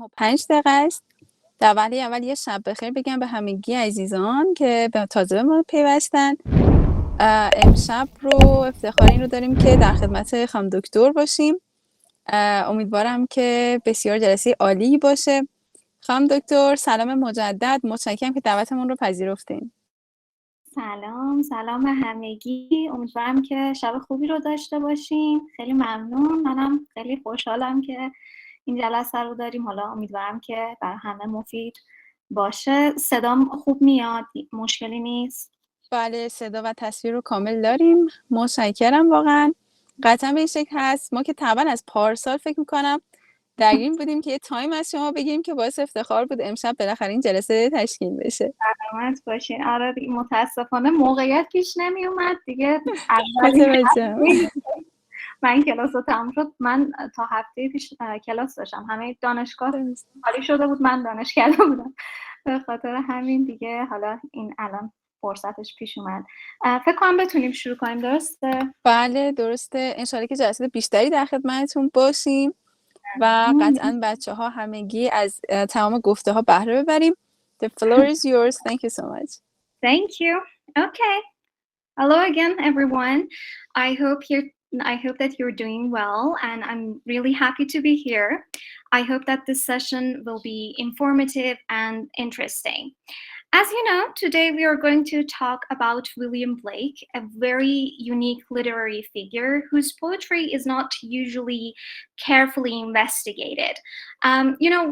9:05 است. در وهله اول یه شب بخیر بگم به همگی عزیزان که تازه به ما پیوستن. امشب رو افتخار این رو داریم که در خدمت خانم دکتر باشیم. امیدوارم که بسیار جلسه عالی باشه. خانم دکتر سلام مجدد، متشکرم که دعوتمون رو پذیرفتین. سلام به همگی. امیدوارم که شب خوبی رو داشته باشیم. خیلی ممنون. منم خیلی خوشحالم که این جلسه رو داریم. حالا امیدوارم که برای همه مفید باشه. صدام خوب میاد؟ مشکلی نیست؟ بله، صدا و تصویر رو کامل داریم. متشکرم واقعا. قطعا به این شکل هست. ما که طبعا از پارسال فکر میکنم درگیر بودیم که یه تایم از شما بگیریم که باعث افتخار بود امشب بالاخره این جلسه تشکیل بشه. سلامت باشین. آره متاسفانه موقعیت پیش نمی اومد دیگه. من کلاس رو تموم شد. من تا هفته پیش کلاس داشتم. همه دانشگاه خالی شده بود، من دانشکده بودم. به خاطر همین دیگه حالا این الان فرصتش پیش اومد. فکر کنم بتونیم شروع کنیم، درسته؟ بله درسته. انشالله که جلسه بیشتری در خدمتتون باشیم و قطعا بچه ها همگی از تمام گفته ها بهره ببریم. The floor is yours. Thank you so much. Thank you. Okay. Hello again, everyone. I hope that you're doing well, and I'm really happy to be here. I hope that this session will be informative and interesting. As you know, today we are going to talk about William Blake, a very unique literary figure whose poetry is not usually carefully investigated.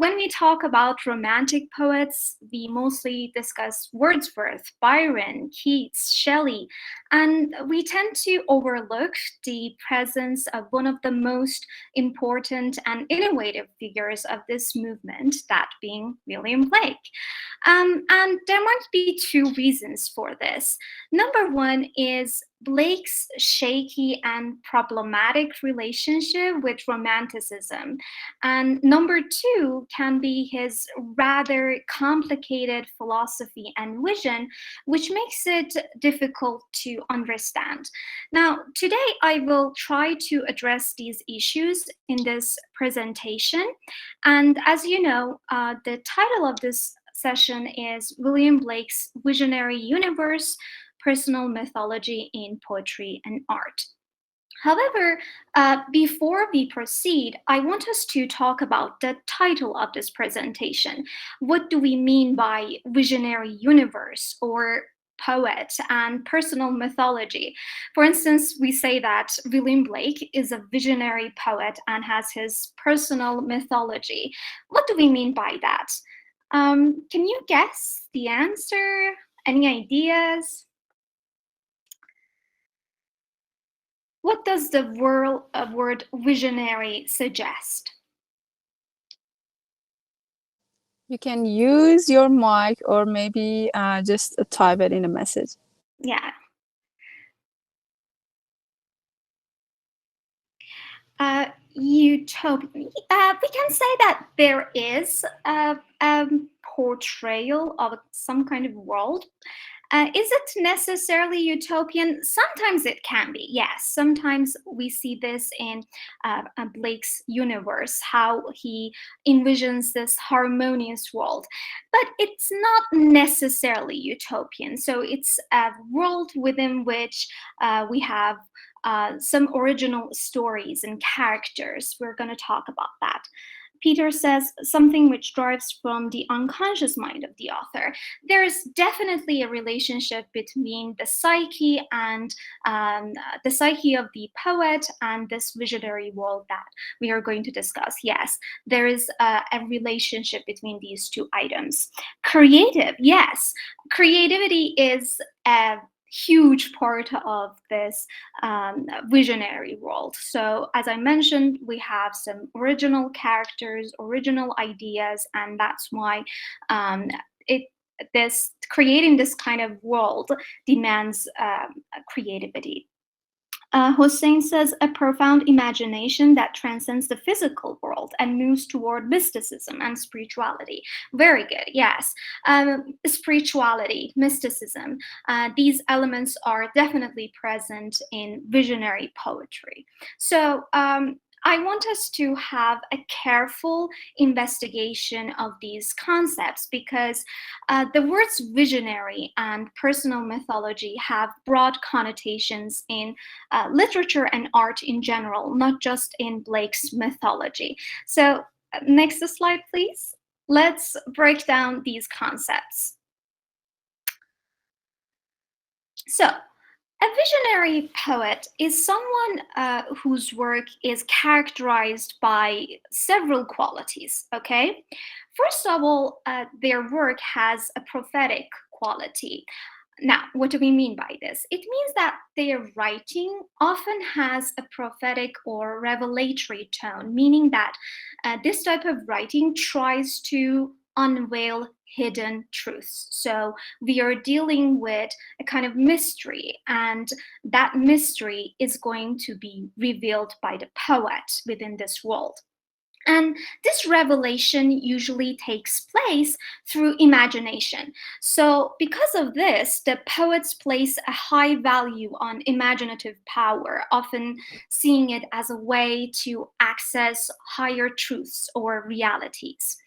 When we talk about romantic poets, we mostly discuss Wordsworth, Byron, Keats, Shelley, and we tend to overlook the presence of one of the most important and innovative figures of this movement, that being William Blake. And there might be two reasons for this. Number one is Blake's shaky and problematic relationship with Romanticism. And number two can be his rather complicated philosophy and vision, which makes it difficult to understand. Now, today I will try to address these issues in this presentation. And as you know, the title of this session is William Blake's Visionary Universe, Personal Mythology in Poetry and Art. However, before we proceed, I want us to talk about the title of this presentation. What do we mean by visionary universe or poet and personal mythology? For instance, we say that William Blake is a visionary poet and has his personal mythology. What do we mean by that? Can you guess the answer? Any ideas? What does the word visionary suggest? You can use your mic or maybe just type it in a message. Yeah. Utopia. We can say that there is a portrayal of some kind of world. Is it necessarily utopian? Sometimes it can be, yes. Sometimes we see this in Blake's universe, how he envisions this harmonious world. But it's not necessarily utopian. So it's a world within which we have some original stories and characters. We're going to talk about that. Peter says something which drives from the unconscious mind of the author. There is definitely a relationship between the psyche and the psyche of the poet and this visionary world that we are going to discuss. Yes, there is a relationship between these two items. Creative, yes. Creativity is a huge part of this visionary world. So as I mentioned, we have some original characters, original ideas, and that's why creating this kind of world demands creativity. Hossein says a profound imagination that transcends the physical world and moves toward mysticism and spirituality. Very good, yes. Spirituality, mysticism, these elements are definitely present in visionary poetry. So I want us to have a careful investigation of these concepts because the words visionary and personal mythology have broad connotations in literature and art in general, not just in Blake's mythology. So next slide, please. Let's break down these concepts. So, a visionary poet is someone whose work is characterized by several qualities, okay? First of all, their work has a prophetic quality. Now, what do we mean by this? It means that their writing often has a prophetic or revelatory tone, meaning that this type of writing tries to unveil hidden truths. So we are dealing with a kind of mystery, and that mystery is going to be revealed by the poet within this world. And this revelation usually takes place through imagination. So because of this, the poets place a high value on imaginative power, often seeing it as a way to access higher truths or realities.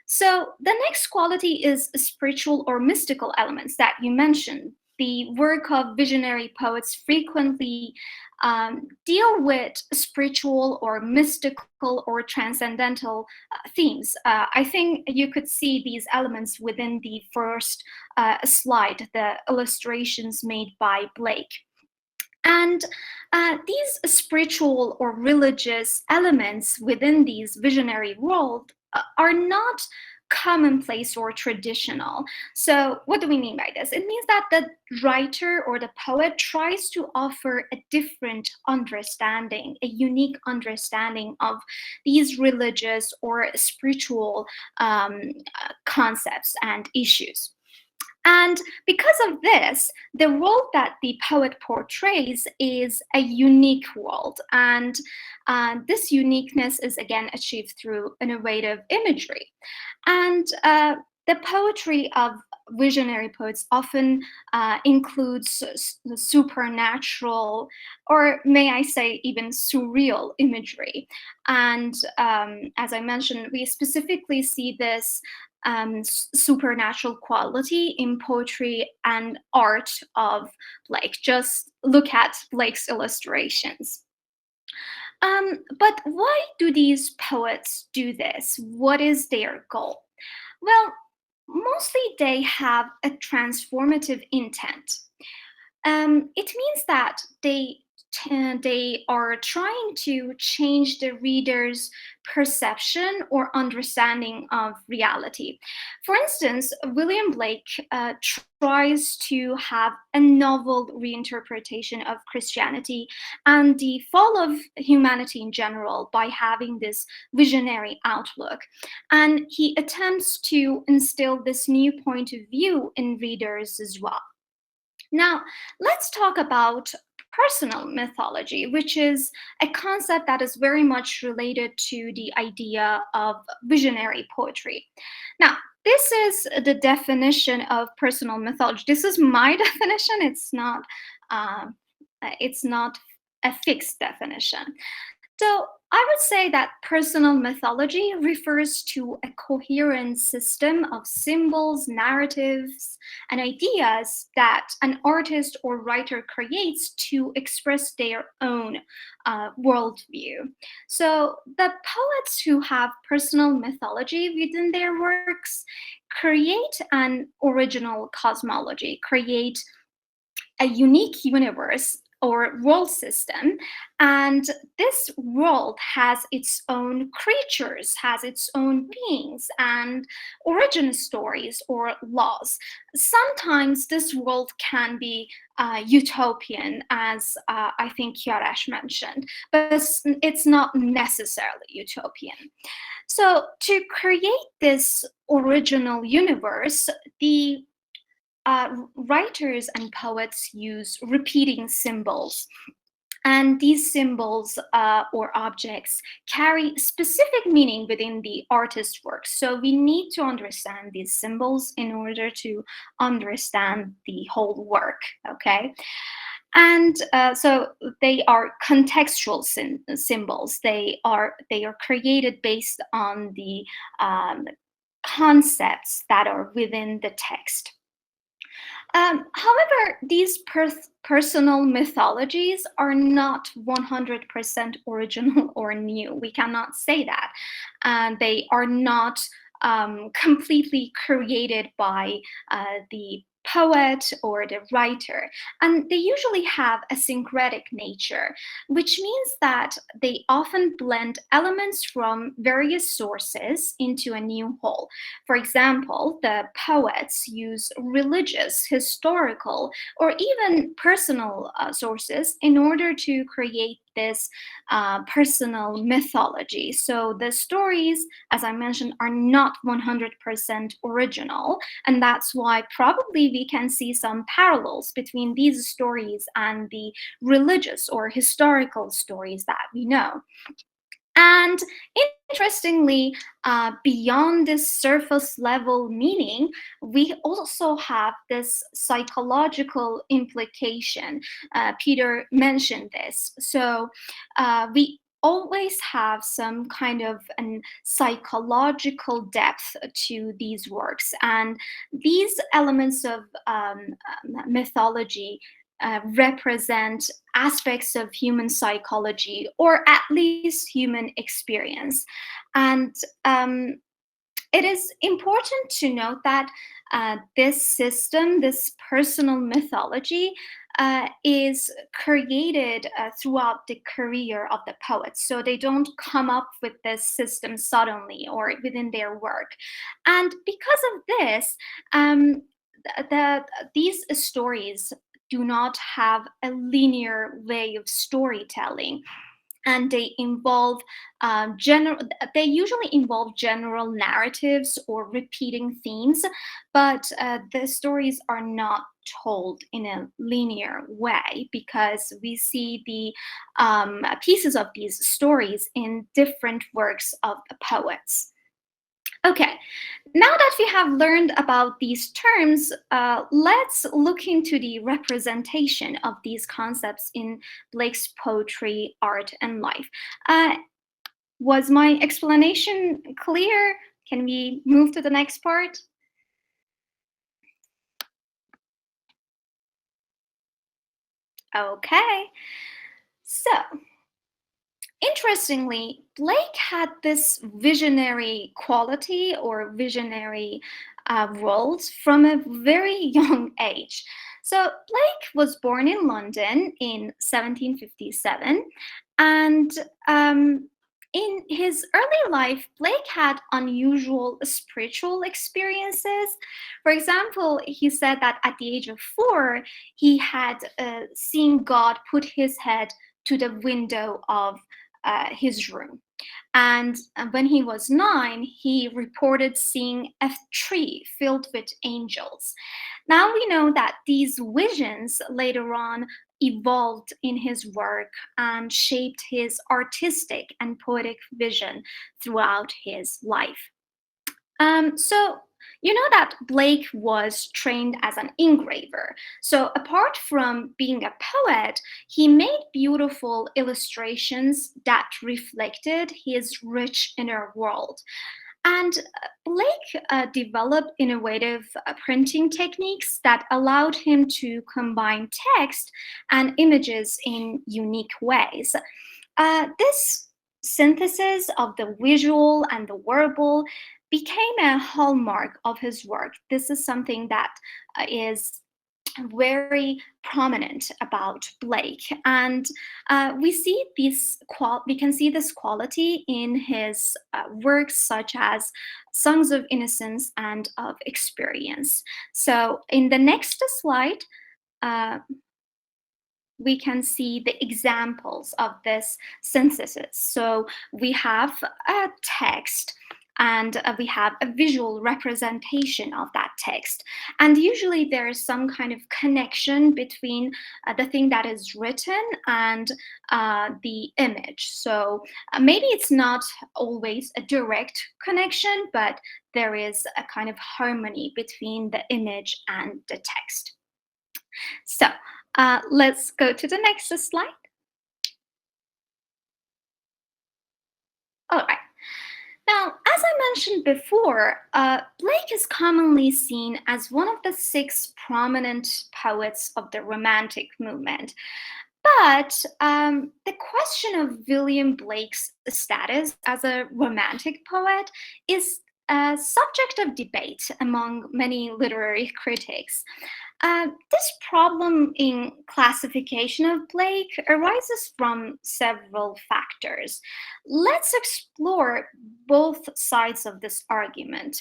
So the next quality is spiritual or mystical elements that you mentioned. The work of visionary poets frequently deal with spiritual or mystical or transcendental themes. I think you could see these elements within the first slide, the illustrations made by Bلیک. And these spiritual or religious elements within these visionary world are not commonplace or traditional. So what do we mean by this? It means that the writer or the poet tries to offer a different understanding, a unique understanding of these religious or spiritual concepts and issues. And because of this, the world that the poet portrays is a unique world. And this uniqueness is again achieved through innovative imagery. And the poetry of visionary poets often includes supernatural, or may I say even surreal imagery. And as I mentioned, we specifically see this supernatural quality in poetry and art of Bلیک. Just look at Blake's illustrations. But why do these poets do this? What is their goal? Well, mostly they have a transformative intent. It means that they are trying to change the reader's perception or understanding of reality. For instance, William Bلیک tries to have a novel reinterpretation of Christianity and the fall of humanity in general by having this visionary outlook. And he attempts to instill this new point of view in readers as well. Now, let's talk about personal mythology, which is a concept that is very much related to the idea of visionary poetry. Now, this is the definition of personal mythology. This is my definition. It's not a fixed definition. So I would say that personal mythology refers to a coherent system of symbols, narratives, and ideas that an artist or writer creates to express their own worldview. So the poets who have personal mythology within their works create an original cosmology, create a unique universe or world system, and this world has its own creatures, has its own beings and origin stories or laws. Sometimes this world can be utopian, as I think Yaresh mentioned, but it's not necessarily utopian. So to create this original universe, the writers and poets use repeating symbols. And these symbols or objects carry specific meaning within the artist's work. So we need to understand these symbols in order to understand the whole work, okay? And so they are contextual symbols. They are created based on the concepts that are within the text. However, these personal mythologies are not 100% original or new. We cannot say that. They are not completely created by the poet or the writer, and they usually have a syncretic nature, which means that they often blend elements from various sources into a new whole. For example, the poets use religious, historical, or even personal sources in order to create this personal mythology. So the stories, as I mentioned, are not 100% original, and that's why probably we can see some parallels between these stories and the religious or historical stories that we know. And interestingly, beyond this surface level meaning, we also have this psychological implication. Peter mentioned this. So we always have some kind of an psychological depth to these works. And these elements of mythology represent aspects of human psychology, or at least human experience. And it is important to note that this system, this personal mythology, is created throughout the career of the poets. So they don't come up with this system suddenly or within their work. And because of this, these stories do not have a linear way of storytelling, and they involve they usually involve general narratives or repeating themes, but the stories are not told in a linear way, because we see the pieces of these stories in different works of the poets. Okay, now that we have learned about these terms, let's look into the representation of these concepts in Blake's poetry, art, and life. Was my explanation clear? Can we move to the next part? Okay, so interestingly, Blake had this visionary quality or visionary roles from a very young age. So Blake was born in London in 1757, and in his early life, Blake had unusual spiritual experiences. For example, he said that at the age of 4, he had seen God put his head to the window of his room. And when he was 9, he reported seeing a tree filled with angels. Now we know that these visions later on evolved in his work and shaped his artistic and poetic vision throughout his life. So you know that Blake was trained as an engraver. So apart from being a poet, he made beautiful illustrations that reflected his rich inner world. And Blake developed innovative printing techniques that allowed him to combine text and images in unique ways. This synthesis of the visual and the verbal became a hallmark of his work. This is something that is very prominent about Blake, and we can see this quality in his works such as Songs of Innocence and of Experience. So in the next slide, we can see the examples of this synthesis. So we have a text, and we have a visual representation of that text. And usually there is some kind of connection between the thing that is written and the image. So maybe it's not always a direct connection, but there is a kind of harmony between the image and the text. So Let's go to the next slide. All right. Now, as I mentioned before, Blake is commonly seen as one of the 6 prominent poets of the Romantic movement. But the question of William Blake's status as a Romantic poet is a subject of debate among many literary critics. This problem in classification of Blake arises from several factors. Let's explore both sides of this argument.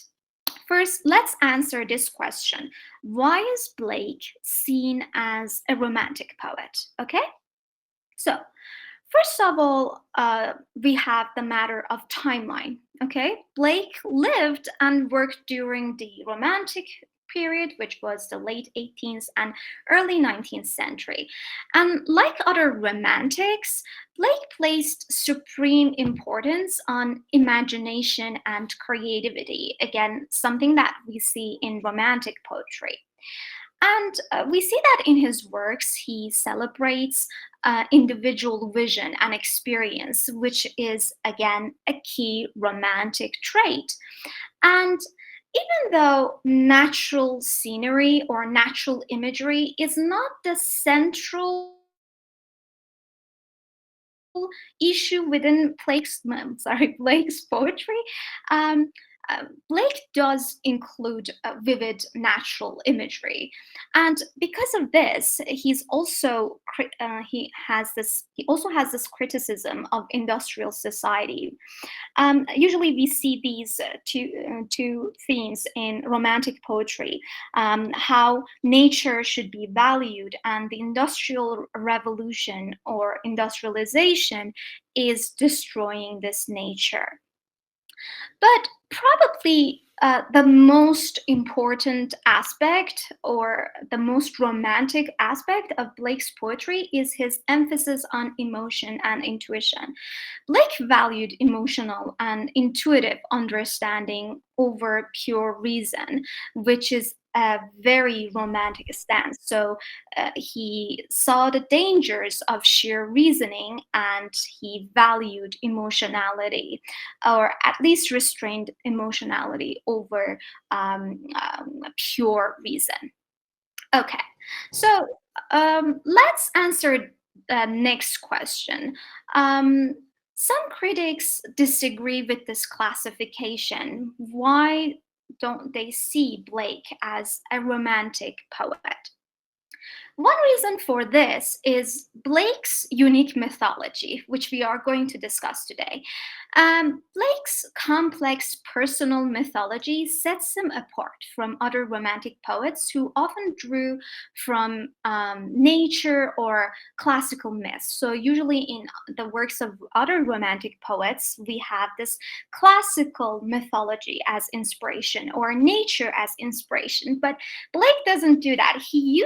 First, let's answer this question. Why is Blake seen as a Romantic poet? Okay? So, first of all, we have the matter of timeline. Okay? Blake lived and worked during the Romantic period, which was the late 18th and early 19th century. And like other Romantics, Blake placed supreme importance on imagination and creativity. Again, something that we see in Romantic poetry. And we see that in his works, he celebrates individual vision and experience, which is, again, a key Romantic trait. And even though natural scenery or natural imagery is not the central issue within Blake's poetry, Blake does include vivid natural imagery, and because of this, he also has this criticism of industrial society. Usually, we see these two themes in Romantic poetry: how nature should be valued, and the Industrial Revolution or industrialization is destroying this nature. But probably the most important aspect or the most romantic aspect of Blake's poetry is his emphasis on emotion and intuition. Blake valued emotional and intuitive understanding over pure reason, which is a very romantic stance. So he saw the dangers of sheer reasoning and he valued emotionality, or at least restrained emotionality over pure reason. Okay, so let's answer the next question. Some critics disagree with this classification. Why don't they see Blake as a Romantic poet? One reason for this is Blake's unique mythology, which we are going to discuss today. Blake's complex personal mythology sets him apart from other Romantic poets who often drew from nature or classical myths. So usually in the works of other Romantic poets, we have this classical mythology as inspiration or nature as inspiration. But Blake doesn't do that. He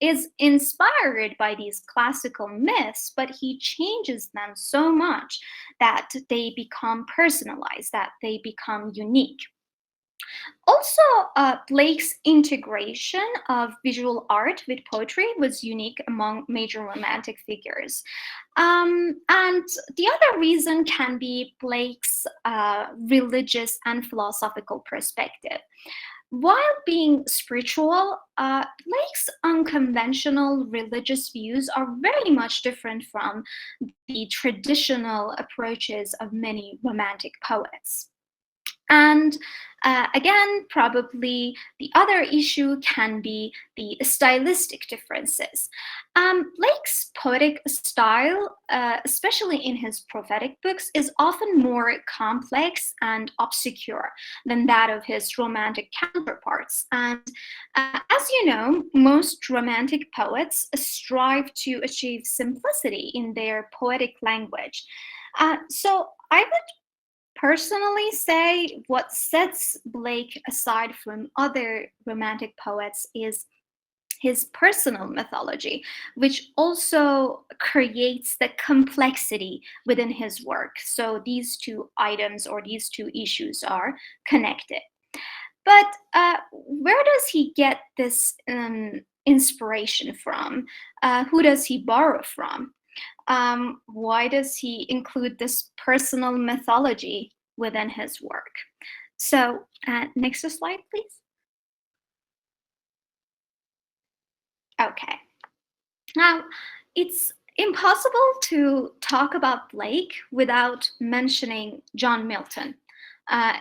is inspired by these classical myths, but he changes them so much that they become personalized, that they become unique. Also, Blake's integration of visual art with poetry was unique among major Romantic figures. And the other reason can be Blake's religious and philosophical perspective. While being spiritual, Blake's unconventional religious views are very much different from the traditional approaches of many Romantic poets. And again, probably the other issue can be the stylistic differences. Blake's poetic style, especially in his prophetic books, is often more complex and obscure than that of his Romantic counterparts. And as you know, most Romantic poets strive to achieve simplicity in their poetic language. So I would personally say what sets Blake aside from other Romantic poets is his personal mythology, which also creates the complexity within his work. So these two items or these two issues are connected. But where does he get this inspiration from? Who does he borrow from? Why does he include this personal mythology within his work? So next slide, please. Okay. Now, it's impossible to talk about Blake without mentioning John Milton.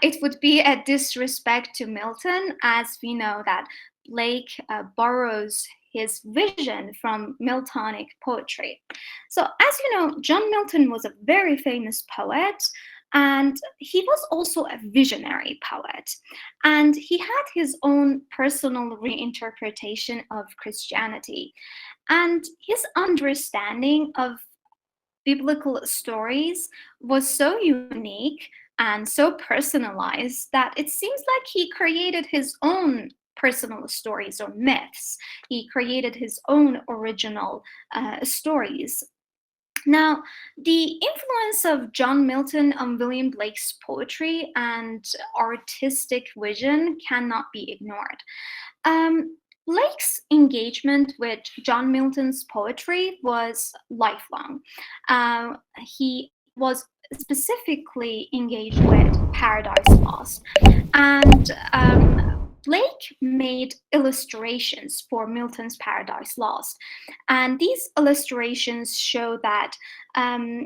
It would be a disrespect to Milton, as we know that Blake borrows his vision from Miltonic poetry. So as you know, John Milton was a very famous poet, and he was also a visionary poet. And he had his own personal reinterpretation of Christianity. And his understanding of biblical stories was so unique and so personalized that it seems like he created his own personal stories or myths. He created his own original stories. Now, the influence of John Milton on William Blake's poetry and artistic vision cannot be ignored. Blake's engagement with John Milton's poetry was lifelong. He was specifically engaged with Paradise Lost, and Blake made illustrations for Milton's Paradise Lost. And these illustrations show that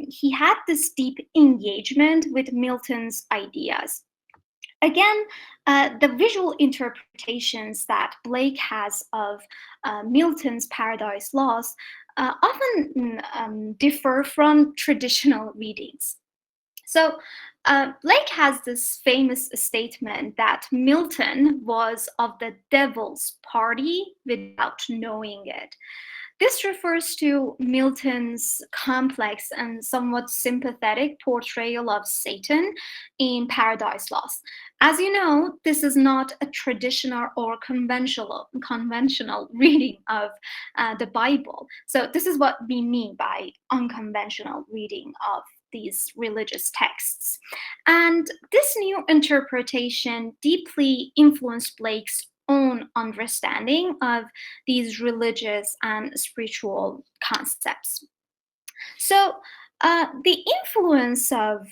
he had this deep engagement with Milton's ideas. Again, the visual interpretations that Blake has of Milton's Paradise Lost often differ from traditional readings. So Blake has this famous statement that Milton was of the devil's party without knowing it. This refers to Milton's complex and somewhat sympathetic portrayal of Satan in Paradise Lost. As you know, this is not a traditional or conventional reading of the Bible. So this is what we mean by unconventional reading of these religious texts. And this new interpretation deeply influenced Blake's own understanding of these religious and spiritual concepts. So the influence of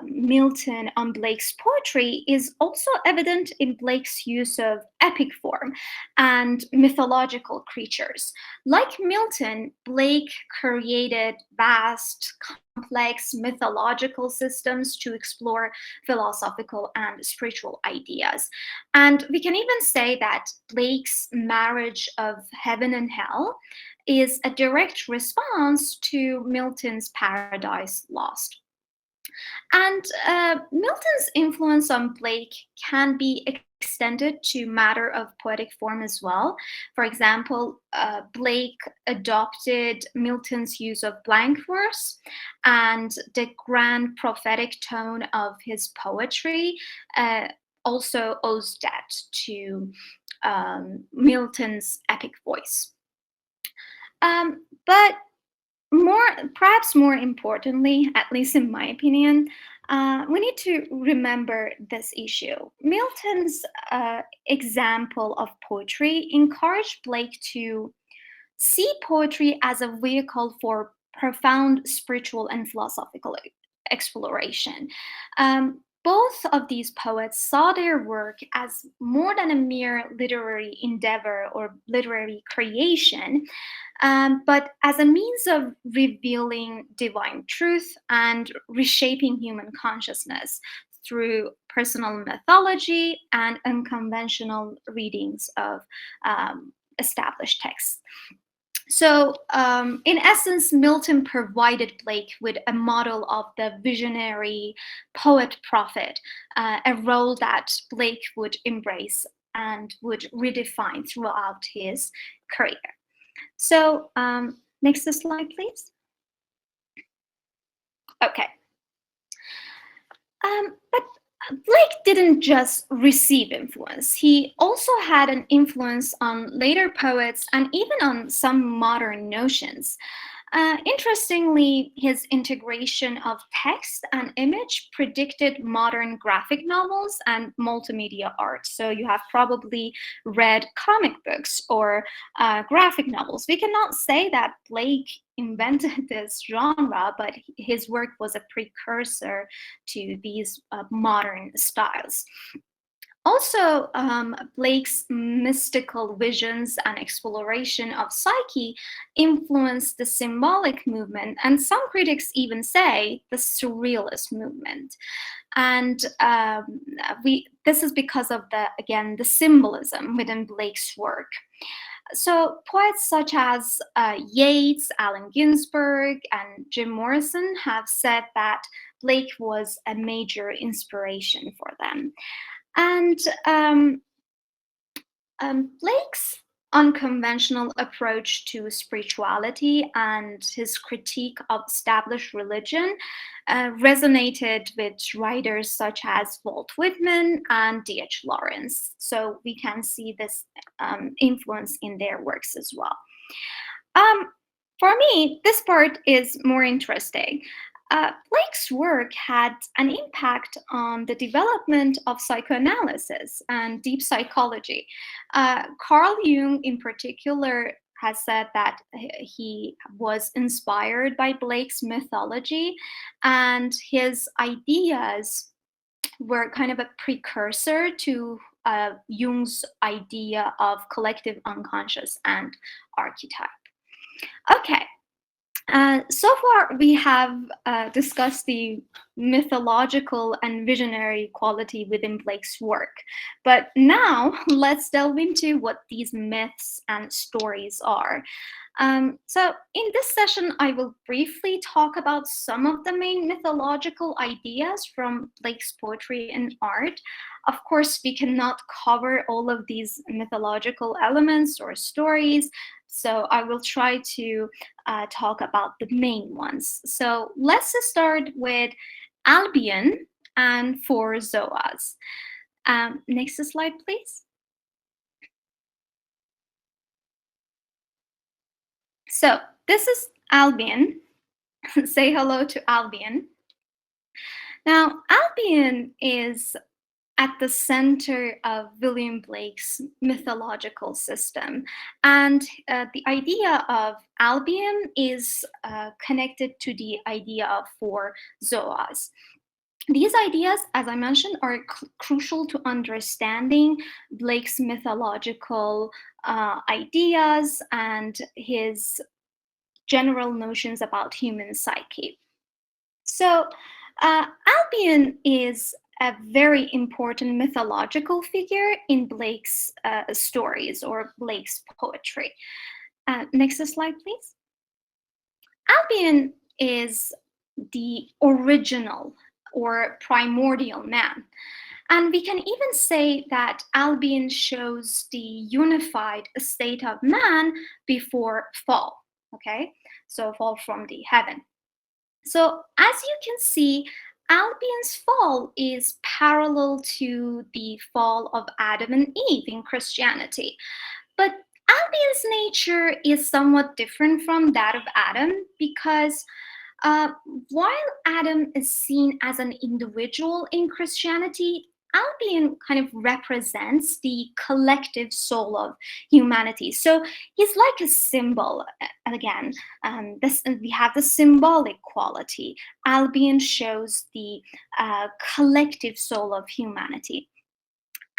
Milton on Blake's poetry is also evident in Blake's use of epic form and mythological creatures. Like Milton, Blake created vast, complex mythological systems to explore philosophical and spiritual ideas. And we can even say that Blake's marriage of heaven and hell is a direct response to Milton's Paradise Lost. And Milton's influence on Blake can be extended to matter of poetic form as well. For example, Blake adopted Milton's use of blank verse, and the grand prophetic tone of his poetry also owes that to Milton's epic voice. But perhaps more importantly, at least in my opinion, we need to remember this issue. Milton's example of poetry encouraged Blake to see poetry as a vehicle for profound spiritual and philosophical exploration. Both of these poets saw their work as more than a mere literary endeavor or literary creation, but as a means of revealing divine truth and reshaping human consciousness through personal mythology and unconventional readings of established texts. So, in essence, Milton provided Blake with a model of the visionary poet-prophet, a role that Blake would embrace and would redefine throughout his career. So, next slide, please. Okay. But Blake didn't just receive influence. He also had an influence on later poets and even on some modern notions. Interestingly, his integration of text and image predicted modern graphic novels and multimedia art. So you have probably read comic books or graphic novels. We cannot say that Blake invented this genre, but his work was a precursor to these modern styles. Also, Blake's mystical visions and exploration of psyche influenced the symbolic movement, and some critics even say the surrealist movement. And this is because of the symbolism within Blake's work. So poets such as Yeats, Allen Ginsberg, and Jim Morrison have said that Blake was a major inspiration for them. And Blake's unconventional approach to spirituality and his critique of established religion resonated with writers such as Walt Whitman and D.H. Lawrence. So we can see this influence in their works as well. For me, this part is more interesting. Blake's work had an impact on the development of psychoanalysis and deep psychology. Carl Jung, in particular, has said that he was inspired by Blake's mythology, and his ideas were kind of a precursor to Jung's idea of collective unconscious and archetype. Okay. So far, we have discussed the mythological and visionary quality within Blake's work. But now, let's delve into what these myths and stories are. So in this session, I will briefly talk about some of the main mythological ideas from Blake's poetry and art. Of course, we cannot cover all of these mythological elements or stories, so I will try to talk about the main ones. So let's start with Albion and four Zoas. Next slide, please. So this is Albion. Say hello to Albion. Now, Albion is at the center of William Blake's mythological system. And the idea of Albion is connected to the idea of four Zoas. These ideas, as I mentioned, are crucial to understanding Blake's mythological ideas and his general notions about human psyche. So Albion is a very important mythological figure in Blake's stories or Blake's poetry. Next slide, please. Albion is the original or primordial man. And we can even say that Albion shows the unified state of man before fall, okay? So fall from the heaven. So as you can see, Albion's fall is parallel to the fall of Adam and Eve in Christianity. But Albion's nature is somewhat different from that of Adam because while Adam is seen as an individual in Christianity, Albion kind of represents the collective soul of humanity. So he's like a symbol. Again, we have the symbolic quality. Albion shows the collective soul of humanity.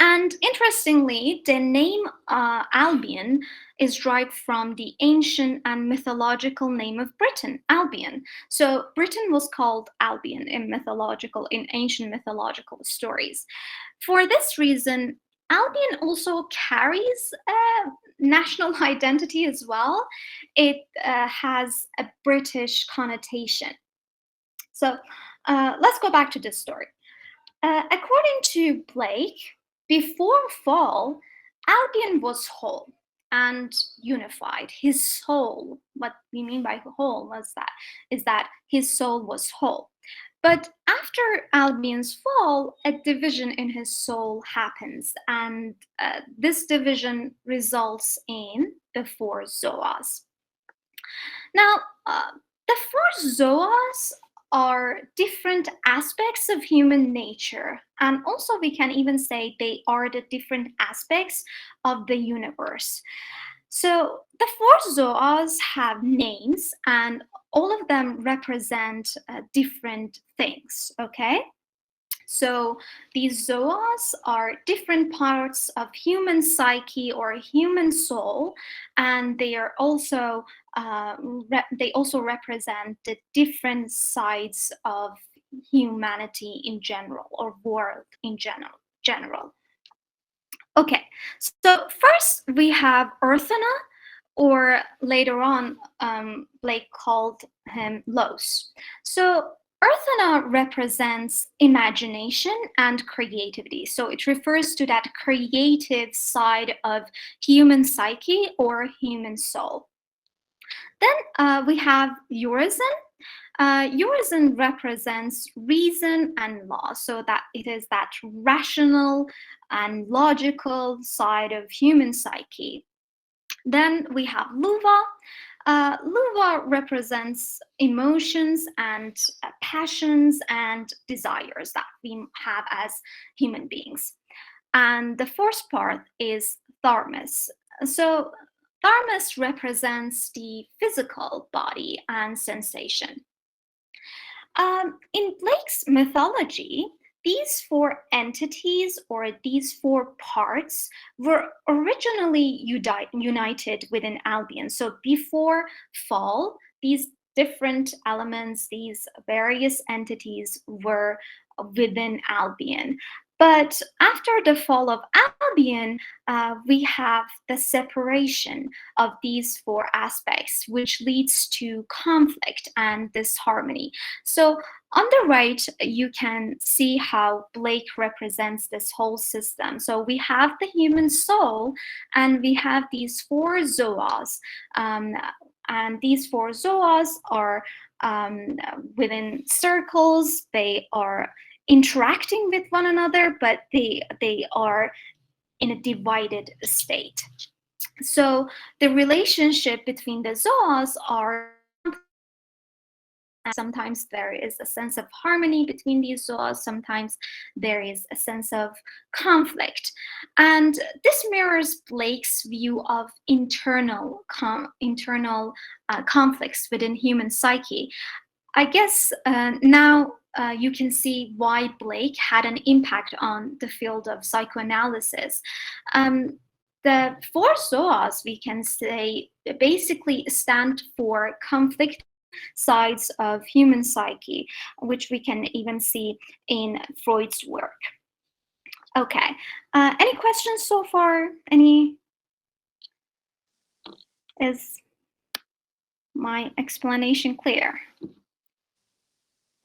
And interestingly, the name Albion is derived from the ancient and mythological name of Britain, Albion. So Britain was called Albion in ancient mythological stories. For this reason, Albion also carries a national identity as well. It has a British connotation. So let's go back to this story. According to Blake, before fall, Albion was whole and unified. His soul, what we mean by whole is that his soul was whole. But after Albion's fall, a division in his soul happens, and this division results in the four Zoas. Now, the four zoas are different aspects of human nature, and also we can even say they are the different aspects of the universe. So the four zoas have names, and all of them represent different things, okay? So these zoas are different parts of human psyche or human soul, and they are also they also represent the different sides of humanity in general, or world in general. Okay, so first we have Earthana, or later on Blake called him Los. So Earthana represents imagination and creativity. So it refers to that creative side of human psyche or human soul. Then we have Urizen. Urizen represents reason and law, so that it is that rational and logical side of human psyche. Then we have Luva. Luva represents emotions and passions and desires that we have as human beings. And the fourth part is Tharmas. So Tharmas represents the physical body and sensation. In Blake's mythology, these four entities, or these four parts, were originally united within Albion. So before fall, these different elements, these various entities were within Albion. But after the fall of Albion, we have the separation of these four aspects, which leads to conflict and disharmony. So on the right, you can see how Blake represents this whole system. So we have the human soul, and we have these four zoas. And these four zoas are within circles. They are interacting with one another, but they are in a divided state. So the relationship between the zoas are, sometimes there is a sense of harmony between these zoas, sometimes there is a sense of conflict. And this mirrors Blake's view of internal conflicts within human psyche. I guess now you can see why Blake had an impact on the field of psychoanalysis. The four zoas, we can say, basically stand for conflict sides of human psyche, which we can even see in Freud's work. Okay, any questions so far? Is my explanation clear?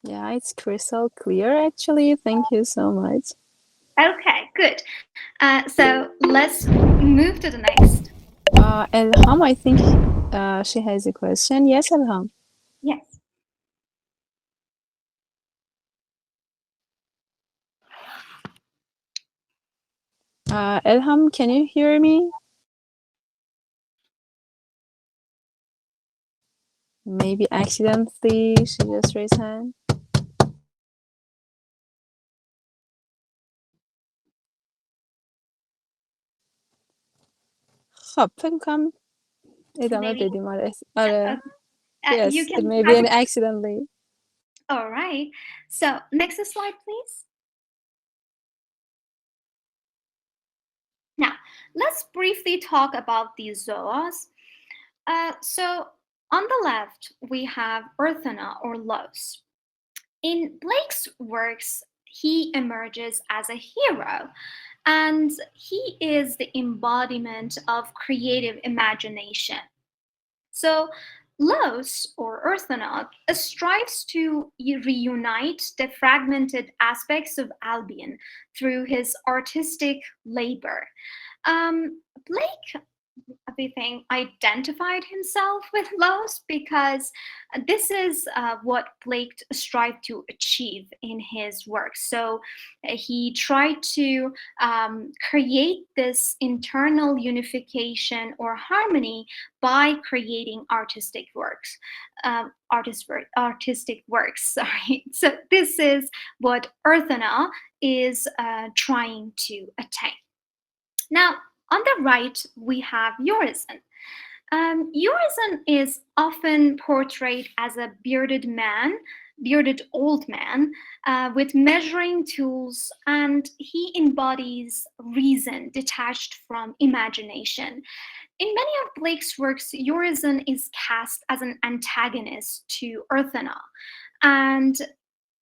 Yeah, it's crystal clear, actually. Thank you so much. Okay, good. So let's move to the next. Elham, I think she has a question. Yes, Elham. Yes. Elham, can you hear me? Maybe accidentally she just raised hand. خب فکر کنم ادامه بدیم. آره. Yes, You can it may be an accidentally. All right. So next slide, please. Now, let's briefly talk about these zoas. So on the left, we have Earthana, or Los. In Blake's works, he emerges as a hero, and he is the embodiment of creative imagination. So Los, or Earthana, strives to reunite the fragmented aspects of Albion through his artistic labor. Blake everything identified himself with Lost, because this is what Blake strived to achieve in his work. So he tried to create this internal unification or harmony by creating artistic works. Artistic works, sorry. So this is what Earthana is trying to attain. Now, on the right, we have Urizen. Urizen is often portrayed as a bearded old man with measuring tools, and he embodies reason detached from imagination. In many of Blake's works, Urizen is cast as an antagonist to Earthana, and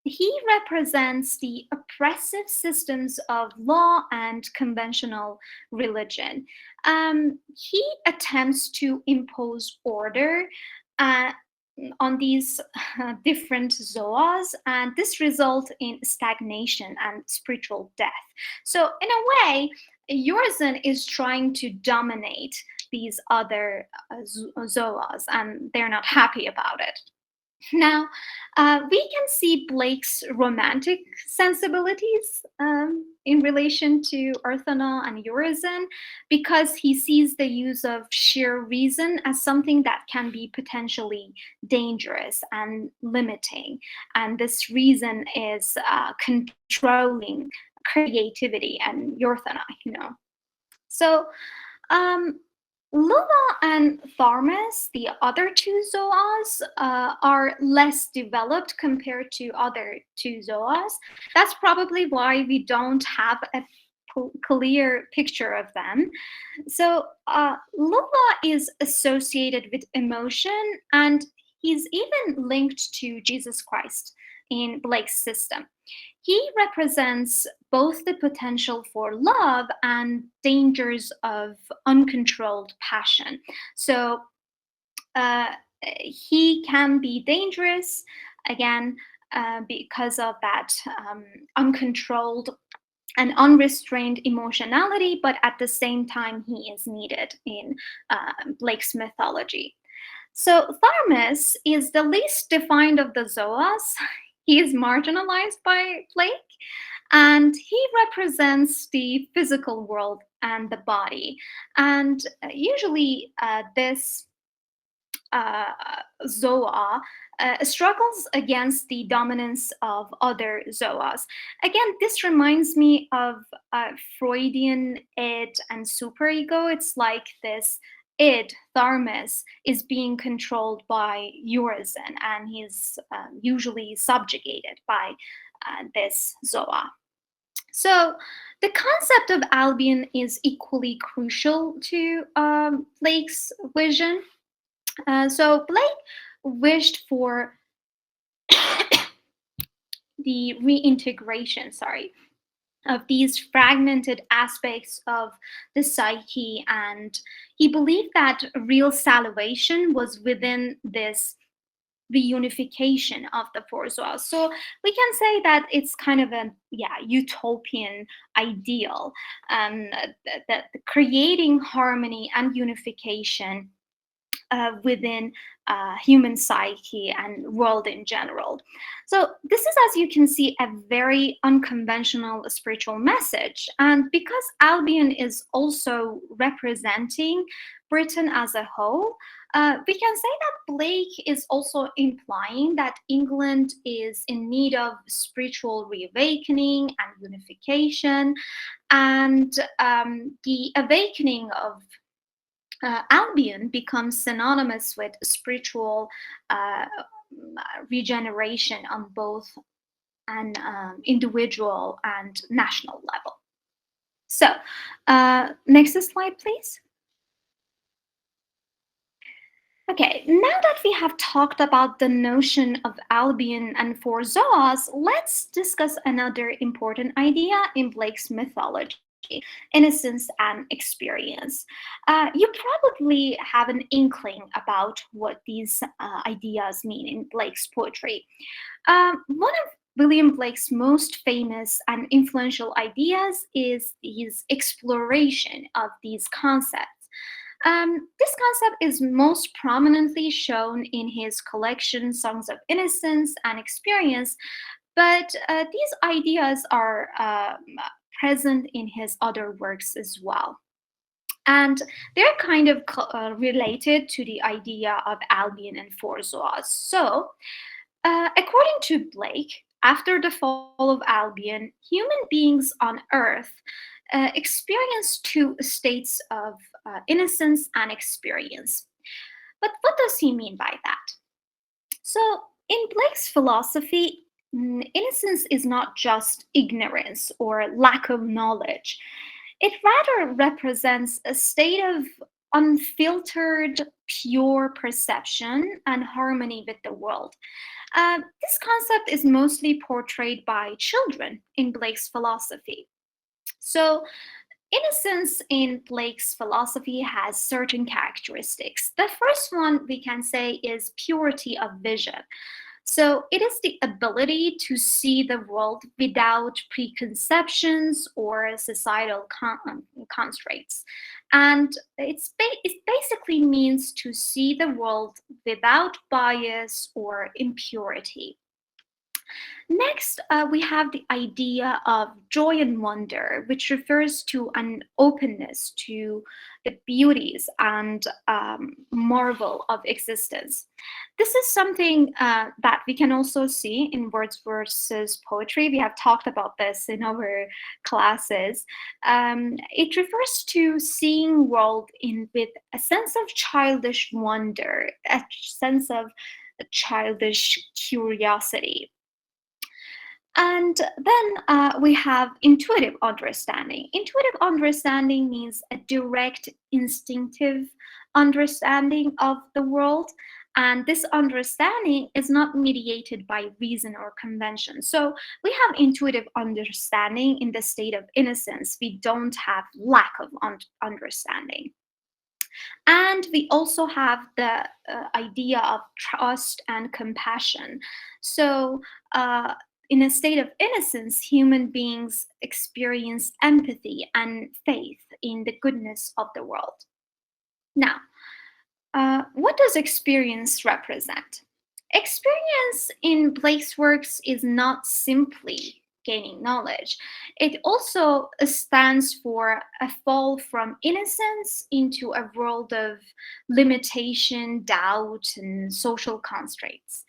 he represents the oppressive systems of law and conventional religion. He attempts to impose order on these different zoas, and this results in stagnation and spiritual death. So in a way, Urizen is trying to dominate these other zoas, and they're not happy about it. Now, we can see Blake's romantic sensibilities in relation to Earthana and Urizen, because he sees the use of sheer reason as something that can be potentially dangerous and limiting. And this reason is controlling creativity and Earthana, So, Lula and Tharmas, the other two zoas, are less developed compared to other two zoas. That's probably why we don't have a clear picture of them. So Lula is associated with emotion, and he's even linked to Jesus Christ in Blake's system. He represents both the potential for love and dangers of uncontrolled passion. So he can be dangerous, again, because of that uncontrolled and unrestrained emotionality, but at the same time, he is needed in Blake's mythology. So Tharmas is the least defined of the zoas. He is marginalized by Blake, and he represents the physical world and the body. And usually this zoa struggles against the dominance of other zoas. Again, this reminds me of Freudian id and superego. It's like this id, Tharmas, is being controlled by Urizen, and he's usually subjugated by this zoa. So the concept of Albion is equally crucial to Blake's vision. So Blake wished for the reintegration, of these fragmented aspects of the psyche, and he believed that real salvation was within this reunification of the four zoas. So we can say that it's kind of a utopian ideal, that creating harmony and unification within human psyche and world in general. So this is, as you can see, a very unconventional spiritual message. And because Albion is also representing Britain as a whole, we can say that Blake is also implying that England is in need of spiritual reawakening and unification, and the awakening of Albion becomes synonymous with spiritual regeneration on both an individual and national level. So, next slide, please. Okay, now that we have talked about the notion of Albion and four zoas, let's discuss another important idea in Blake's mythology: innocence and experience. You probably have an inkling about what these ideas mean in Blake's poetry. One of William Blake's most famous and influential ideas is his exploration of these concepts. This concept is most prominently shown in his collection Songs of Innocence and Experience, but these ideas are present in his other works as well. And they're kind of related to the idea of Albion and Forzois. So, according to Blake, after the fall of Albion, human beings on Earth experience two states of innocence and experience. But what does he mean by that? So, in Blake's philosophy, innocence is not just ignorance or lack of knowledge. It rather represents a state of unfiltered, pure perception and harmony with the world. This concept is mostly portrayed by children in Blake's philosophy. So, innocence in Blake's philosophy has certain characteristics. The first one we can say is purity of vision. So it is the ability to see the world without preconceptions or societal constraints. And it basically means to see the world without bias or impurity. Next, we have the idea of joy and wonder, which refers to an openness to the beauties and marvel of existence. This is something that we can also see in Wordsworth's poetry. We have talked about this in our classes. It refers to seeing world with a sense of childish wonder, a sense of childish curiosity. And then we have intuitive understanding. Intuitive understanding means a direct, instinctive understanding of the world. And this understanding is not mediated by reason or convention. So we have intuitive understanding in the state of innocence. We don't have lack of understanding. And we also have the idea of trust and compassion. So in a state of innocence, human beings experience empathy and faith in the goodness of the world. Now, what does experience represent? Experience in Blake's works is not simply gaining knowledge. It also stands for a fall from innocence into a world of limitation, doubt, and social constraints.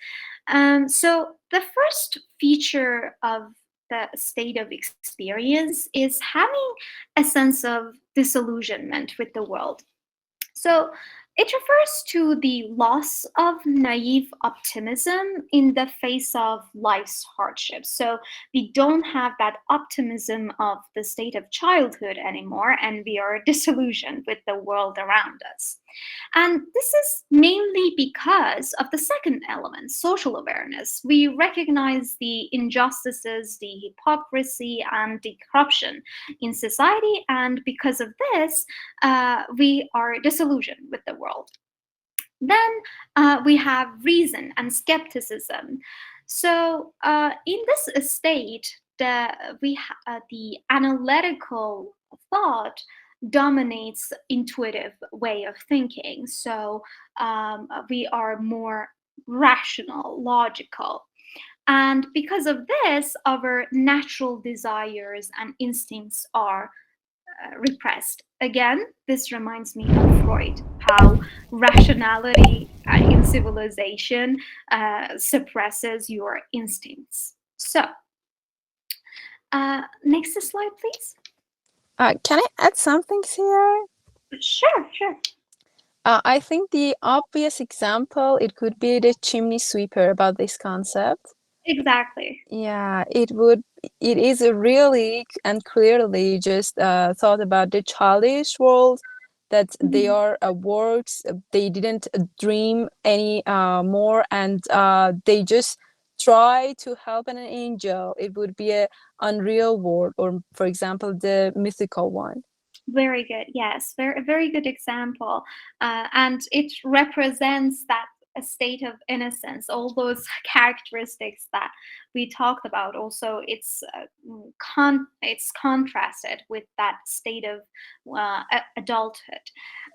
So the first feature of the state of experience is having a sense of disillusionment with the world. So it refers to the loss of naive optimism in the face of life's hardships. So we don't have that optimism of the state of childhood anymore, and we are disillusioned with the world around us. And this is mainly because of the second element, social awareness. We recognize the injustices, the hypocrisy, and the corruption in society, and because of this, we are disillusioned with the world. Then we have reason and skepticism. So in this state, the analytical thought dominates intuitive way of thinking. So we are more rational, logical. And because of this, our natural desires and instincts are repressed. Again, this reminds me of Freud, how rationality in civilization suppresses your instincts. So, next slide, please. Can I add something here? Sure. I think the obvious example, it could be the chimney sweeper about this concept. Exactly. Yeah, it is a really and clearly just thought about the childish world, that they are works, they didn't dream any more, and they just try to help an angel. It would be a unreal world, or for example, the mythical one. Very good. Yes, very good example. And it represents that a state of innocence, all those characteristics that we talked about. Also, it's contrasted with that state of adulthood.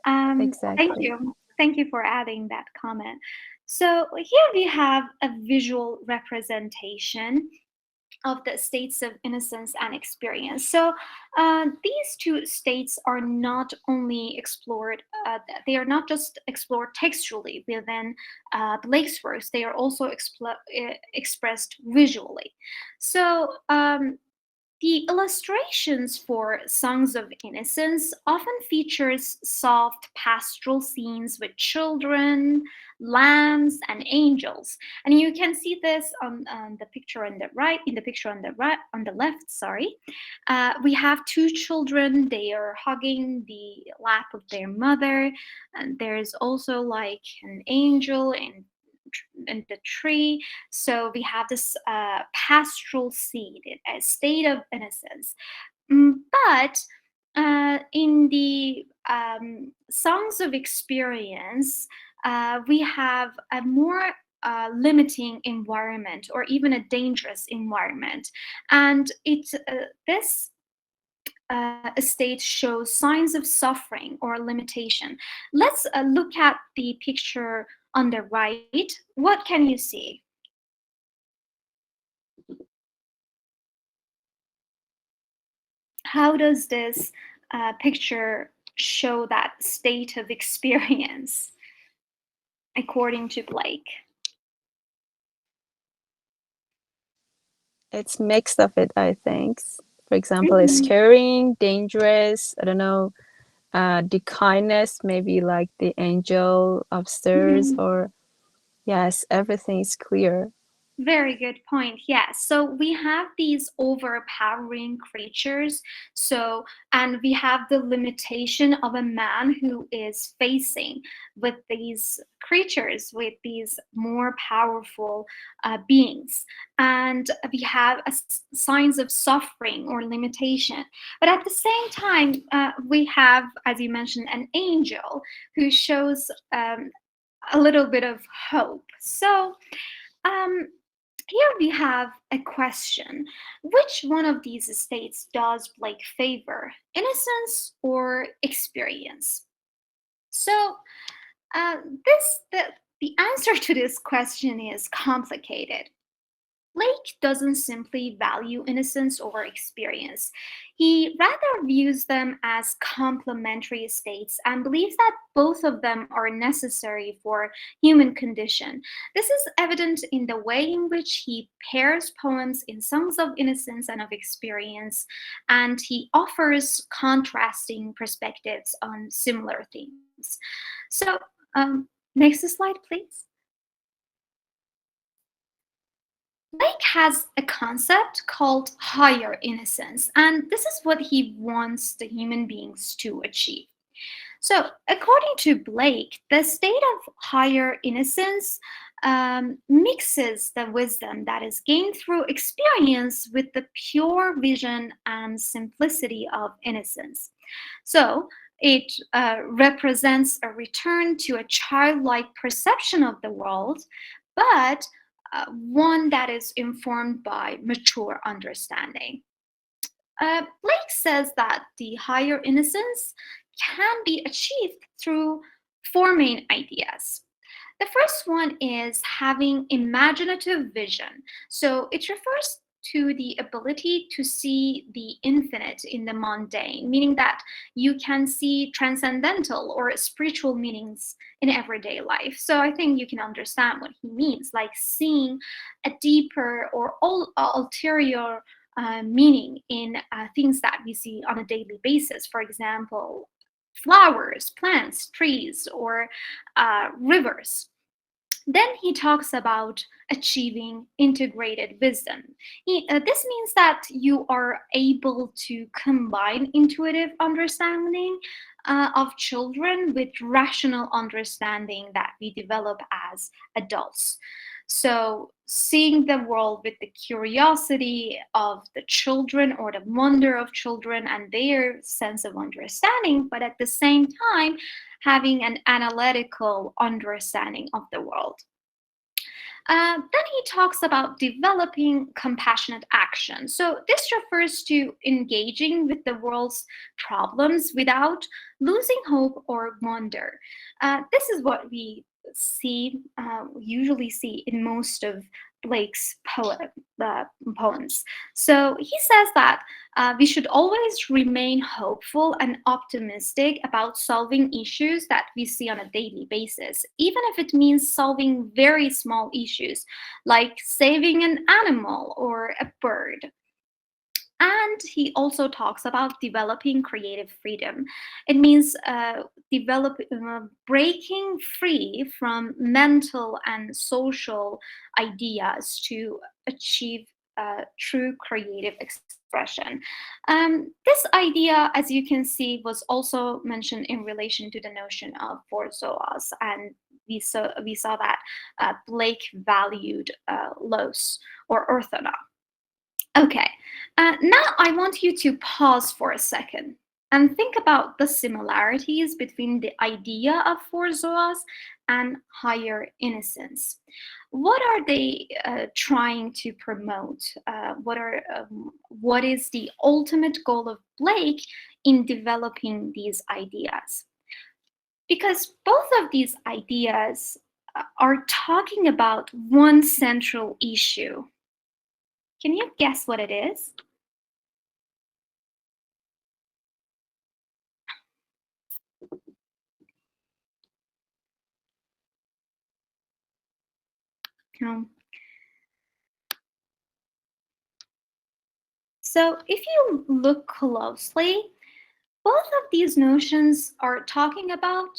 Thank Exactly. you. Thank you for adding that comment. So here we have a visual representation of the states of innocence and experience. So these two states are not only explored, they are not just explored textually within Blake's works, they are also expressed visually. So the illustrations for Songs of Innocence often features soft pastoral scenes with children, lambs, and angels. And you can see this on the picture on the right, in the picture on the right, on the left, sorry. We have two children, they are hugging the lap of their mother. And there's also like an angel in the tree. So we have this pastoral seed, a state of innocence. But in the Songs of Experience, we have a more limiting environment or even a dangerous environment. And this state shows signs of suffering or limitation. Let's look at the picture on the right. What can you see? How does this picture show that state of experience according to Blake? It's mixed of it, I think. For example, it's caring, dangerous, I don't know, the kindness, maybe like the angel upstairs, or yes, everything is clear. Very good point. Yes. So we have these overpowering creatures. So, and we have the limitation of a man who is facing with these creatures, with these more powerful beings. And we have signs of suffering or limitation. But at the same time, we have, as you mentioned, an angel who shows a little bit of hope. So, here we have a question. Which one of these states does Blake favor, innocence or experience? So the answer to this question is complicated. Blake doesn't simply value innocence or experience. He rather views them as complementary states and believes that both of them are necessary for human condition. This is evident in the way in which he pairs poems in Songs of Innocence and of Experience, and he offers contrasting perspectives on similar themes. So, next slide, please. Blake has a concept called higher innocence, and this is what he wants the human beings to achieve. So, according to Blake, the state of higher innocence mixes the wisdom that is gained through experience with the pure vision and simplicity of innocence. So, it represents a return to a childlike perception of the world, but one that is informed by mature understanding. Blake says that the higher innocence can be achieved through four main ideas. The first one is having imaginative vision. So it refers to the ability to see the infinite in the mundane, meaning that you can see transcendental or spiritual meanings in everyday life. So I think you can understand what he means, like seeing a deeper or ulterior meaning in things that we see on a daily basis. For example, flowers, plants, trees, or rivers. Then he talks about achieving integrated wisdom. This means that you are able to combine intuitive understanding of children with rational understanding that we develop as adults. So, seeing the world with the curiosity of the children or the wonder of children and their sense of understanding, but at the same time, having an analytical understanding of the world. Then he talks about developing compassionate action. So this refers to engaging with the world's problems without losing hope or wonder. This is what we usually see in most of Blake's poems. So he says that we should always remain hopeful and optimistic about solving issues that we see on a daily basis, even if it means solving very small issues like saving an animal or a bird. And he also talks about developing creative freedom. It means breaking free from mental and social ideas to achieve true creative expression. This idea, as you can see, was also mentioned in relation to the notion of four zoas, and we saw that Blake valued los or orthona. Okay, now I want you to pause for a second and think about the similarities between the idea of four zoas and higher innocence. What are they trying to promote? What is the ultimate goal of Blake in developing these ideas? Because both of these ideas are talking about one central issue. Can you guess what it is? So if you look closely, both of these notions are talking about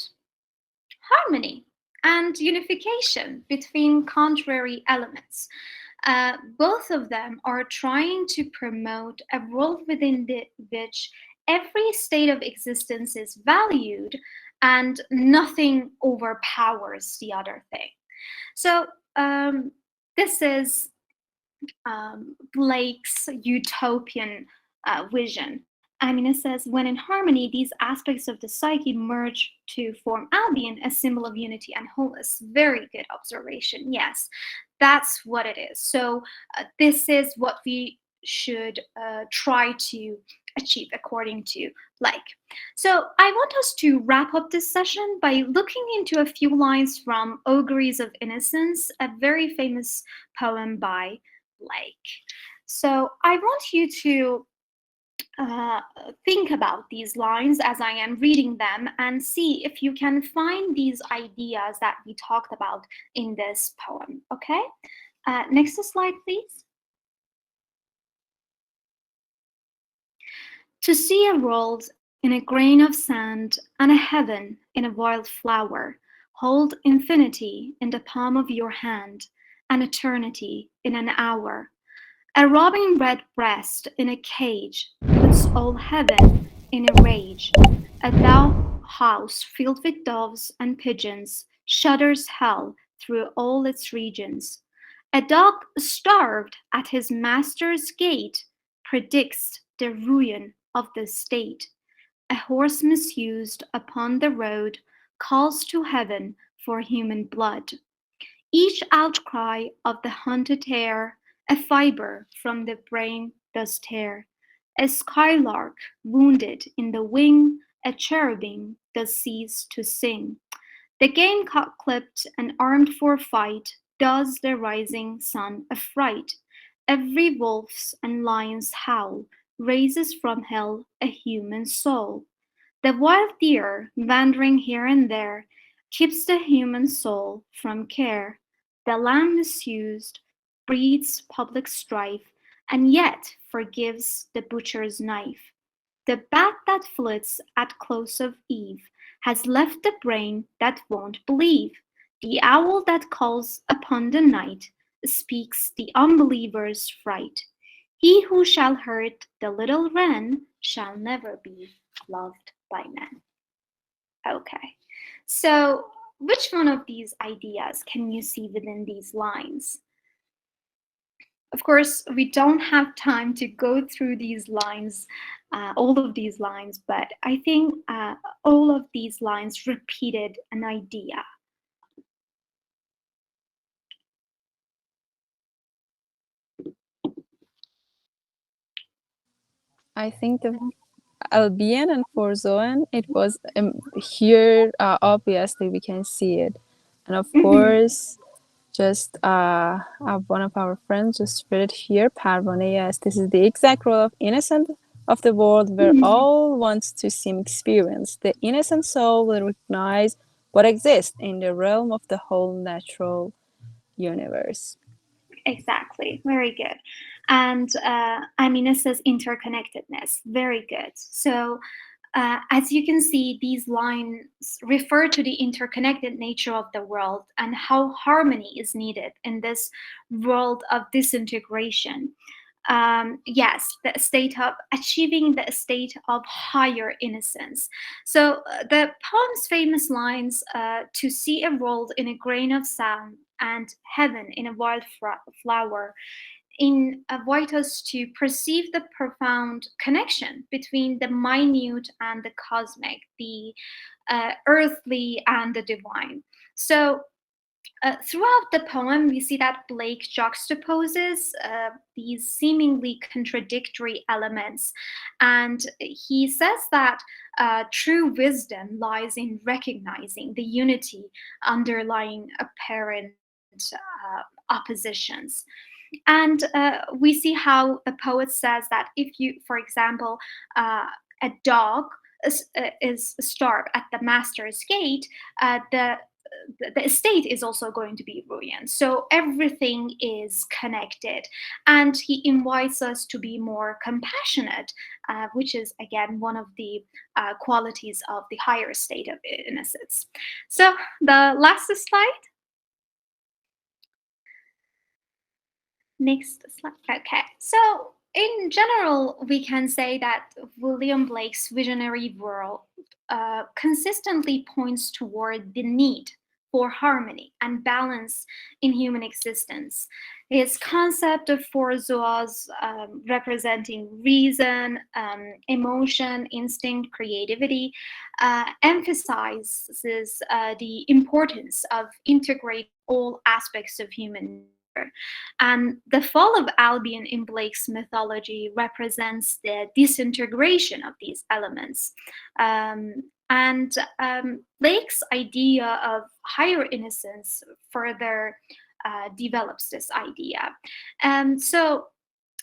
harmony and unification between contrary elements. Both of them are trying to promote a world within which every state of existence is valued and nothing overpowers the other thing. So this is Blake's utopian vision. I mean, it says, when in harmony, these aspects of the psyche merge to form Albion, a symbol of unity and wholeness. Very good observation. Yes, that's what it is. So this is what we should try to achieve according to Blake. So I want us to wrap up this session by looking into a few lines from Auguries of Innocence, a very famous poem by Blake. So I want you to think about these lines as I am reading them and see if you can find these ideas that we talked about in this poem, okay? Next slide, please. To see a world in a grain of sand and a heaven in a wild flower, hold infinity in the palm of your hand and eternity in an hour. A robin red breast in a cage puts all heaven in a rage. A thou house filled with doves and pigeons shudders hell through all its regions. A dog starved at his master's gate predicts the ruin of the state. A horse misused upon the road calls to heaven for human blood. Each outcry of the hunted air a fibre from the brain does tear. A skylark wounded in the wing, a cherubim does cease to sing. The gamecock clipped and armed for fight does the rising sun affright. Every wolf's and lion's howl raises from hell a human soul. The wild deer, wandering here and there, keeps the human soul from care. The lamb misused breeds public strife, and yet forgives the butcher's knife. The bat that flits at close of eve has left the brain that won't believe. The owl that calls upon the night speaks the unbeliever's fright. He who shall hurt the little wren shall never be loved by men. Okay, so which one of these ideas can you see within these lines? Of course, we don't have time to go through these lines, all of these lines, but I think all of these lines repeated an idea. I think the Albion and Forzoan, it was here, obviously we can see it. And of Mhm. course, just one of our friends just read it here, Parvane, yes, this is the exact role of innocent of the world where Mhm. all wants to seem experienced. The innocent soul will recognize what exists in the realm of the whole natural universe. Exactly. Very good. And I mean, it says interconnectedness. Very good. So, as you can see, these lines refer to the interconnected nature of the world and how harmony is needed in this world of disintegration. Yes, the state of achieving the state of higher innocence. So the poem's famous lines, to see a world in a grain of sand and heaven in a wild flower, invite us to perceive the profound connection between the minute and the cosmic, the earthly and the divine. So throughout the poem, we see that Blake juxtaposes these seemingly contradictory elements. And he says that true wisdom lies in recognizing the unity underlying apparent oppositions. And we see how the poet says that if you, for example, a dog is starved at the master's gate, the estate is also going to be ruined. So everything is connected. And he invites us to be more compassionate, which is, again, one of the qualities of the higher state of innocence. So the last slide. Next slide. Okay. So in general, we can say that William Blake's visionary world consistently points toward the need for harmony and balance in human existence. His concept of four zoas, representing reason, emotion, instinct, creativity, emphasizes the importance of integrating all aspects of human nature. And the fall of Albion in Blake's mythology represents the disintegration of these elements. And Blake's idea of higher innocence further develops this idea. So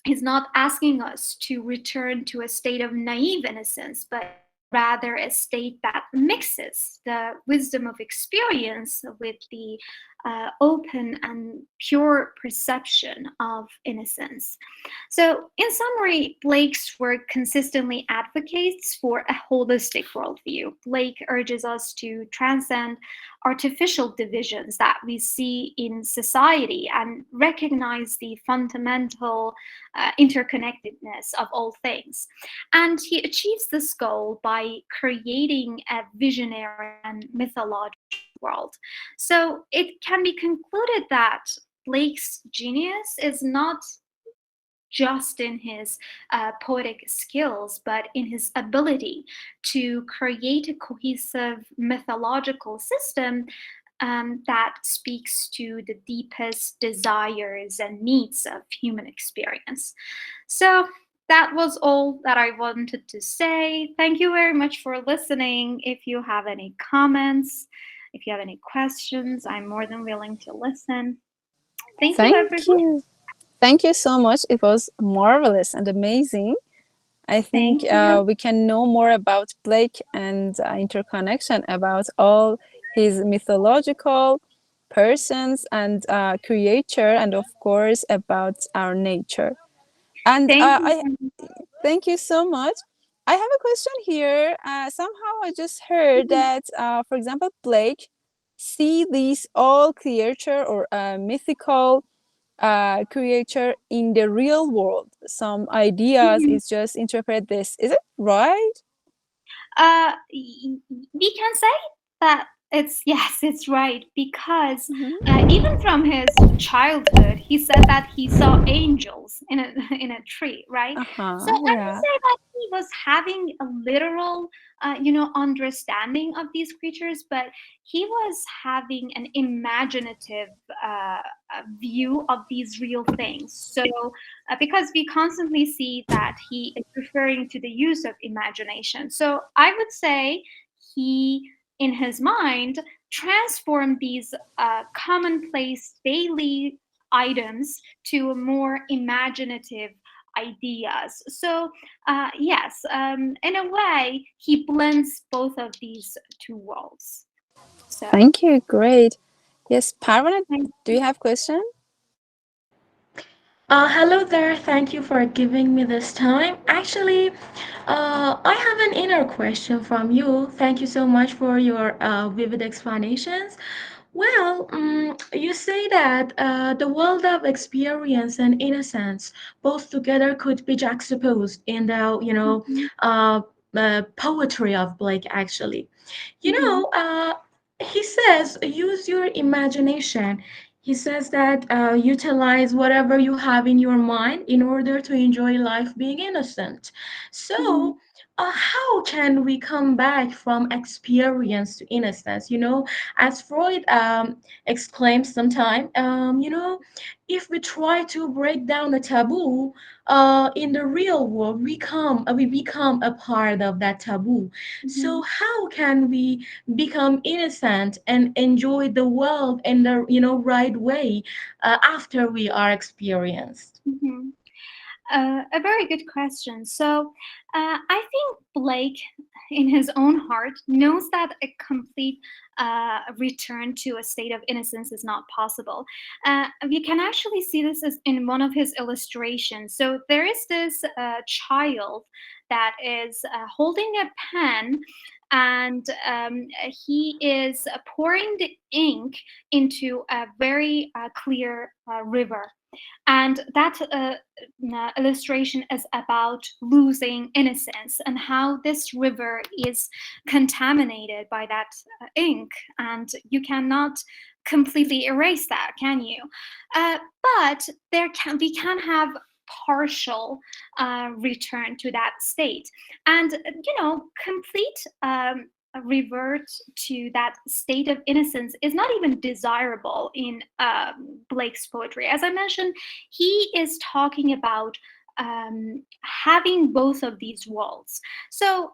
he's not asking us to return to a state of naive innocence, but rather a state that mixes the wisdom of experience with the open and pure perception of innocence. So, in summary, Blake's work consistently advocates for a holistic worldview. Blake urges us to transcend artificial divisions that we see in society and recognize the fundamental interconnectedness of all things. And he achieves this goal by creating a visionary and mythological world. So it can be concluded that Blake's genius is not just in his poetic skills, but in his ability to create a cohesive mythological system that speaks to the deepest desires and needs of human experience. So that was all that I wanted to say. Thank you very much for listening. If you have any comments, if you have any questions, I'm more than willing to listen. Thank you, Thank everyone. you. Thank you so much. It was marvelous and amazing. I think Thank you. we can know more about Blake and interconnection about all his mythological persons and creature, and of course about our nature. And Thank I you. thank you so much. I have a question here. Somehow I just heard that, for example, Blake see these all creature or mythical creature in the real world. Some ideas Mhm. is just interpret this. Is it right? We can say that It's right, because Mhm. even from his childhood, he said that he saw angels in a in a tree, right? So Uh-huh. I would Yeah. say that he was having a literal, understanding of these creatures, but he was having an imaginative view of these real things. So because we constantly see that he is referring to the use of imagination, so I would say he, in his mind, transform these commonplace daily items to a more imaginative ideas. So, yes, in a way, he blends both of these two worlds. So, Thank you. Great. Yes, Parvana, do you have question? Hello there. Thank you for giving me this time. Actually, I have an inner question from you. Thank you so much for your vivid explanations. Well, you say that the world of experience and innocence both together could be juxtaposed in the, mhm, poetry of Blake, actually. You mhm, know, he says, use your imagination. He says that utilize whatever you have in your mind in order to enjoy life being innocent. mhm, So, how can we come back from experience to innocence? As Freud exclaims sometime, if we try to break down a taboo, in the real world, we become a part of that taboo. So mhm, how can we become innocent and enjoy the world in the right way after we are experienced? mhm. A very good question. So, I think Blake, in his own heart, knows that a complete return to a state of innocence is not possible. We can actually see this as in one of his illustrations. So, there is this child that is holding a pen. And he is pouring the ink into a very clear river, and that illustration is about losing innocence and how this river is contaminated by that ink, and you cannot completely erase that, can you? uh, but we can have partial return to that state, and complete revert to that state of innocence is not even desirable in Blake's poetry. As I mentioned, he is talking about having both of these worlds. So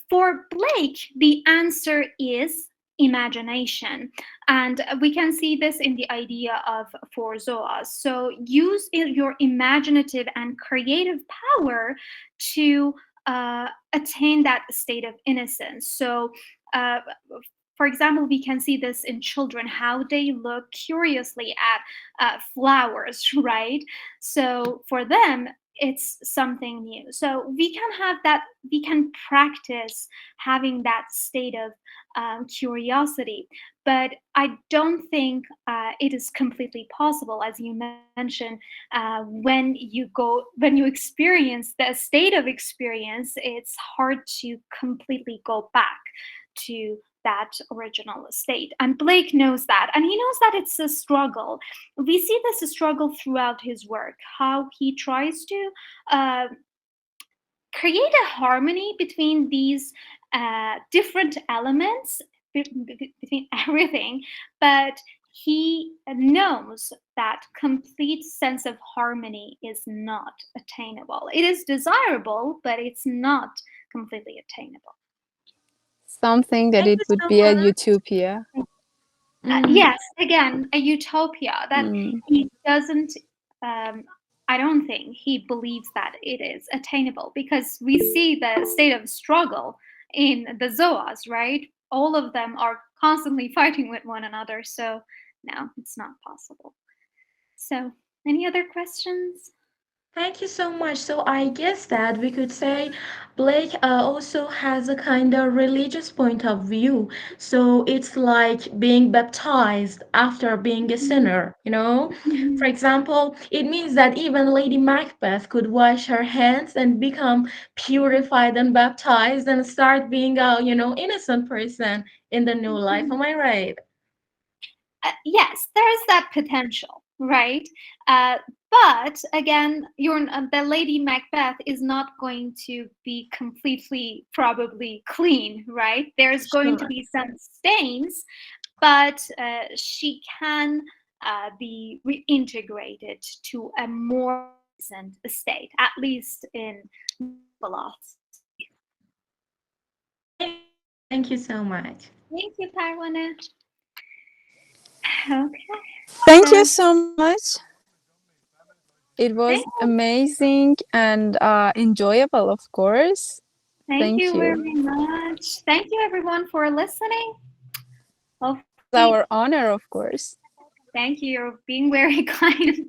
for Blake, the answer is imagination. And we can see this in the idea of four zoas. So use your imaginative and creative power to attain that state of innocence. So, uh, for example, we can see this in children, how they look curiously at flowers, right? So for them, it's something new. So we can have that, we can practice having that state of curiosity. But I don't think it is completely possible, as you mentioned, when you experience the state of experience, it's hard to completely go back to that original state. And Blake knows that. And he knows that it's a struggle. We see this struggle throughout his work, how he tries to uh, create a harmony between these different elements, between everything, but he knows that complete sense of harmony is not attainable. It is desirable, but it's not completely attainable. Something that Thank it you would so be a much. utopia. Mm, Yes, again, a utopia that Mm. he doesn't, I don't think he believes that it is attainable, because we see the state of struggle in the Zoas, right? All of them are constantly fighting with one another. So, no, it's not possible. So, any other questions? Thank you so much. So I guess that we could say Blake also has a kind of religious point of view. So it's like being baptized after being a sinner, you know? For Mhm. example, it means that even Lady Macbeth could wash her hands and become purified and baptized and start being a, innocent person in the new life. Am I right? Yes, there is that potential, right? Uh, but again, the Lady Macbeth is not going to be completely, probably clean, right? There's going to Sure. be some stains, but she can be reintegrated to a more decent state, at least in philosophy. Thank you so much. Thank you, Parwana. Okay. Thank you Uh, so much. It was thank amazing and enjoyable, of course. Thank Thank you you. very much. Thank you everyone for listening. It's our honor, of course. Thank you. You're being very kind.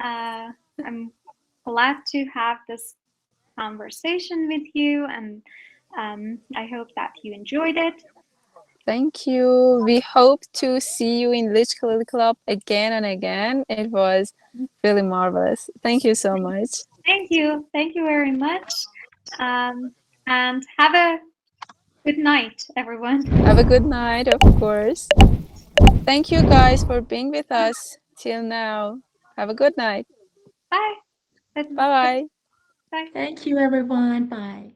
I'm glad to have this conversation with you, and I hope that you enjoyed it. Thank you. We hope to see you in Litchclub again and again. It was really marvelous. Thank you so much. Thank you. Thank you very much. And have a good night, everyone. Have a good night, of course. Thank you guys for being with us till now. Have a good night. Bye. Bye bye. Bye. Thank you, everyone. Bye.